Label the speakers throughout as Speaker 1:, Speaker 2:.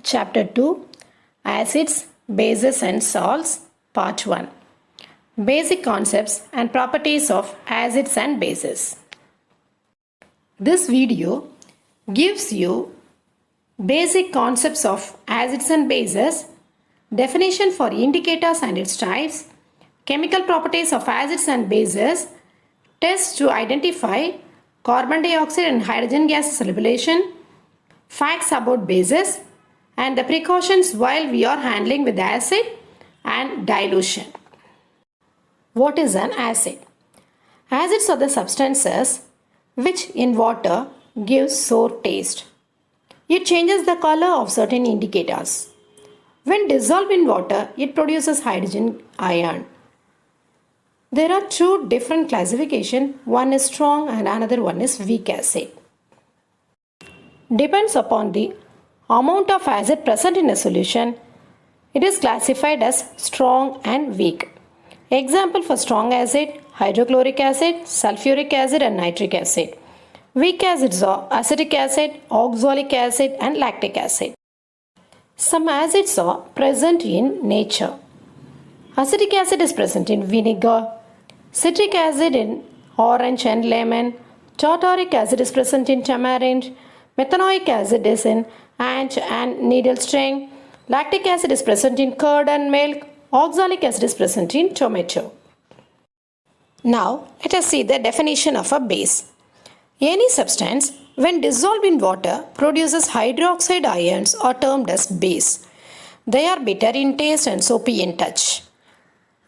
Speaker 1: Chapter 2 Acids, Bases and Salts Part 1 Basic Concepts and Properties of Acids and Bases. This video gives you basic concepts of acids and bases, definition for indicators and its types, chemical properties of acids and bases, tests to identify carbon dioxide and hydrogen gas solubilization, facts about bases, and the precautions while we are handling with acid and dilution. What is an acid? Acids are the substances which in water give sour taste. It changes the color of certain indicators. When dissolved in water, it produces hydrogen ion. There are two different classifications. One is strong and another one is weak acid. Depends upon the amount of acid present in a solution, it is classified as strong and weak. Example for strong acid, hydrochloric acid, sulfuric acid and nitric acid. Weak acids are acetic acid, oxalic acid and lactic acid. Some acids are present in nature. Acetic acid is present in vinegar, citric acid in orange and lemon, tartaric acid is present in tamarind, methanoic acid is in ant and needle string, lactic acid is present in curd and milk, oxalic acid is present in tomato. Now let us see the definition of a base. Any substance when dissolved in water produces hydroxide ions are termed as base. They are bitter in taste and soapy in touch.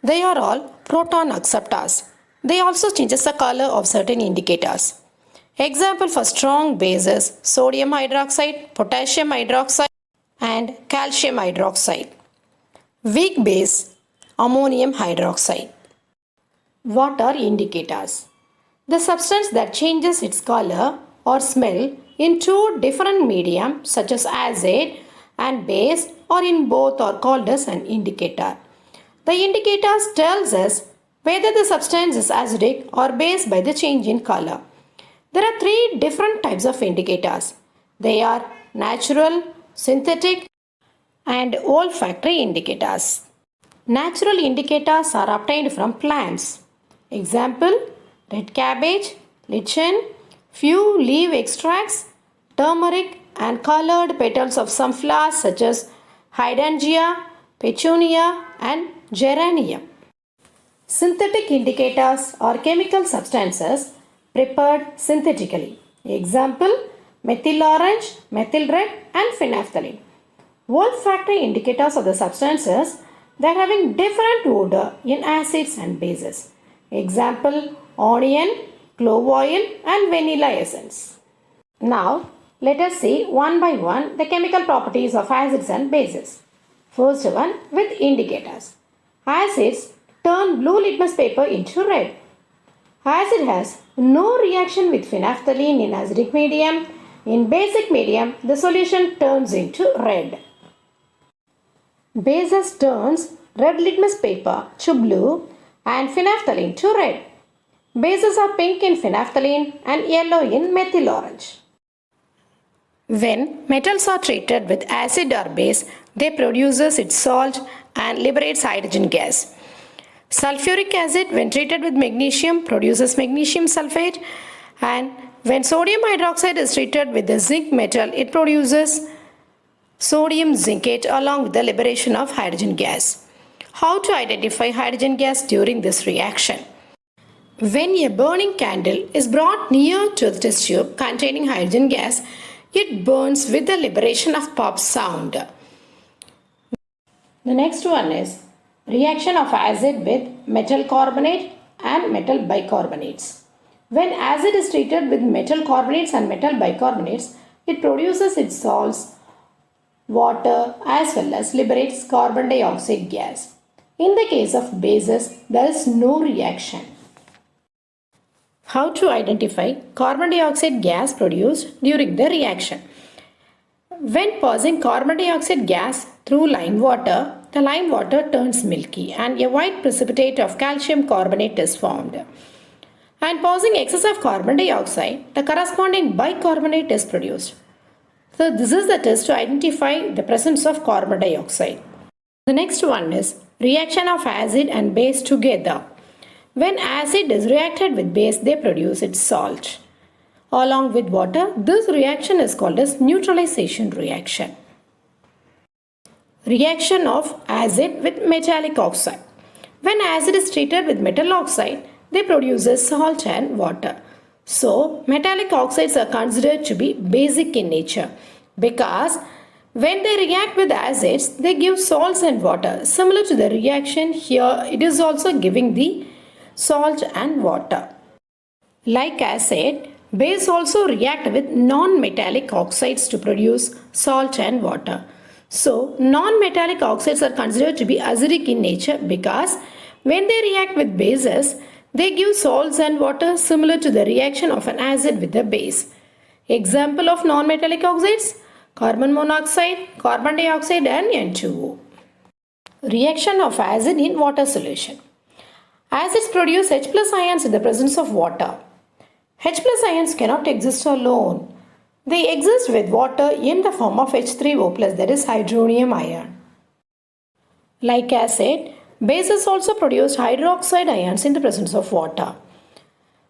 Speaker 1: They are all proton acceptors. They also changes the color of certain indicators. Example for strong bases, sodium hydroxide, potassium hydroxide and calcium hydroxide. Weak base, ammonium hydroxide. What are indicators? The substance that changes its color or smell in two different mediums such as acid and base or in both are called as an indicator. The indicators tells us whether the substance is acidic or base by the change in color. There are three different types of indicators. They are natural, synthetic and olfactory indicators. Natural indicators are obtained from plants. Example, red cabbage, lichen, few leaf extracts, turmeric and colored petals of some flowers such as hydrangea, petunia and geranium. Synthetic indicators are chemical substances prepared synthetically. Example, methyl orange, methyl red and phenolphthalein. Olfactory indicators are the substances that having different odor in acids and bases. Example, onion, clove oil and vanilla essence. Now, let us see one by one the chemical properties of acids and bases. First one with indicators. Acids turn blue litmus paper into red. Acid has no reaction with phenolphthalein in acidic medium. In basic medium, the solution turns into red. Bases turns red litmus paper to blue and phenolphthalein to red. Bases are pink in phenolphthalein and yellow in methyl orange. When metals are treated with acid or base, they produces its salt and liberates hydrogen gas. Sulfuric acid when treated with magnesium produces magnesium sulfate, and when sodium hydroxide is treated with the zinc metal, it produces sodium zincate along with the liberation of hydrogen gas. How to identify hydrogen gas during this reaction? When a burning candle is brought near to the test tube containing hydrogen gas, it burns with the liberation of pop sound. The next one is reaction of acid with metal carbonate and metal bicarbonates. When acid is treated with metal carbonates and metal bicarbonates, it produces its salts, water as well as liberates carbon dioxide gas. In the case of bases, there is no reaction. How to identify carbon dioxide gas produced during the reaction? When passing carbon dioxide gas through lime water, the lime water turns milky and a white precipitate of calcium carbonate is formed. And passing excess of carbon dioxide, the corresponding bicarbonate is produced. So this is the test to identify the presence of carbon dioxide. The next one is reaction of acid and base together. When acid is reacted with base, they produce its salt. Along with water, this reaction is called as neutralization reaction. Reaction of acid with metallic oxide. When acid is treated with metal oxide, they produce salt and water. So, metallic oxides are considered to be basic in nature because when they react with acids, they give salts and water. Similar to the reaction here, it is also giving the salt and water. Like acid, base also react with non-metallic oxides to produce salt and water. So, non-metallic oxides are considered to be acidic in nature because when they react with bases, they give salts and water similar to the reaction of an acid with a base. Example of non-metallic oxides: carbon monoxide, carbon dioxide and N2O. Reaction of acid in water solution. Acids produce H plus ions in the presence of water. H plus ions cannot exist alone. They exist with water in the form of H3O plus, that is hydronium ion. Like acid, bases also produce hydroxide ions in the presence of water.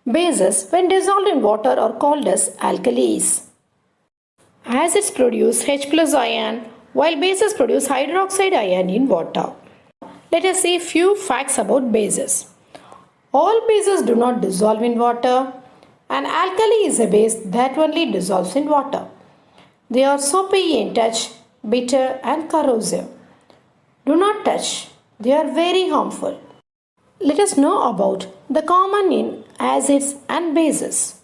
Speaker 1: Bases, when dissolved in water, are called as alkalis. Acids produce H plus ion, while bases produce hydroxide ion in water. Let us see few facts about bases. All bases do not dissolve in water. An alkali is a base that only dissolves in water. They are soapy in touch, bitter and corrosive. Do not touch. They are very harmful. Let us know about the common in acids and bases.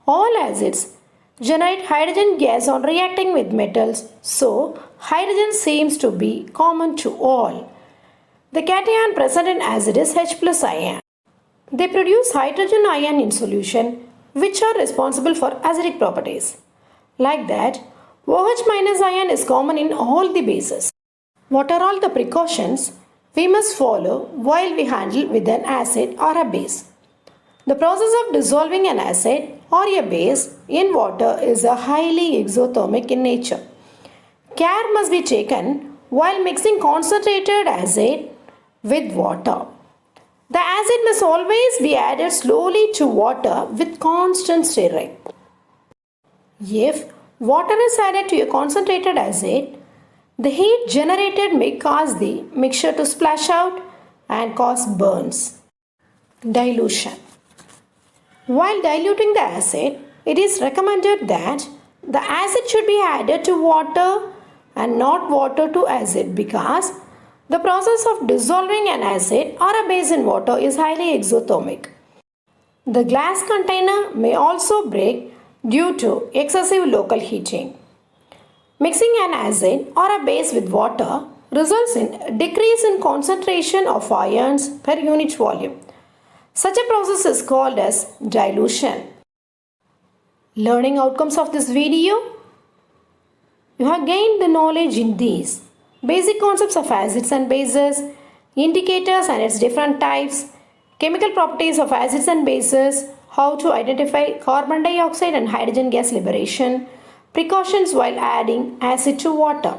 Speaker 1: All acids generate hydrogen gas on reacting with metals, so hydrogen seems to be common to all. The cation present in acid is H plus ion. They produce hydrogen ion in solution, which are responsible for acidic properties. Like that, OH minus ion is common in all the bases. What are all the precautions we must follow while we handle with an acid or a base? The process of dissolving an acid or a base in water is a highly exothermic in nature. Care must be taken while mixing concentrated acid with water. The acid must always be added slowly to water with constant stirring. If water is added to a concentrated acid, the heat generated may cause the mixture to splash out and cause burns. Dilution. While diluting the acid, it is recommended that the acid should be added to water and not water to acid because the process of dissolving an acid or a base in water is highly exothermic. The glass container may also break due to excessive local heating. Mixing an acid or a base with water results in a decrease in concentration of ions per unit volume. Such a process is called as dilution. Learning outcomes of this video: you have gained the knowledge in these basic concepts of acids and bases, indicators and its different types, chemical properties of acids and bases, how to identify carbon dioxide and hydrogen gas liberation, precautions while adding acid to water.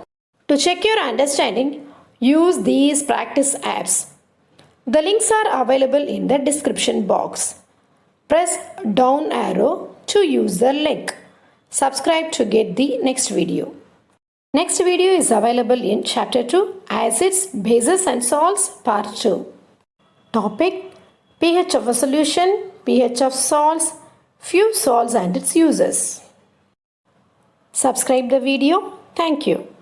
Speaker 1: To check your understanding, use these practice apps. The links are available in the description box. Press down arrow to use the link. Subscribe to get the next video. Next video is available in Chapter 2, Acids, Bases and Salts, Part 2. Topic: pH of a solution, pH of salts, few salts and its uses. Subscribe the video. Thank you.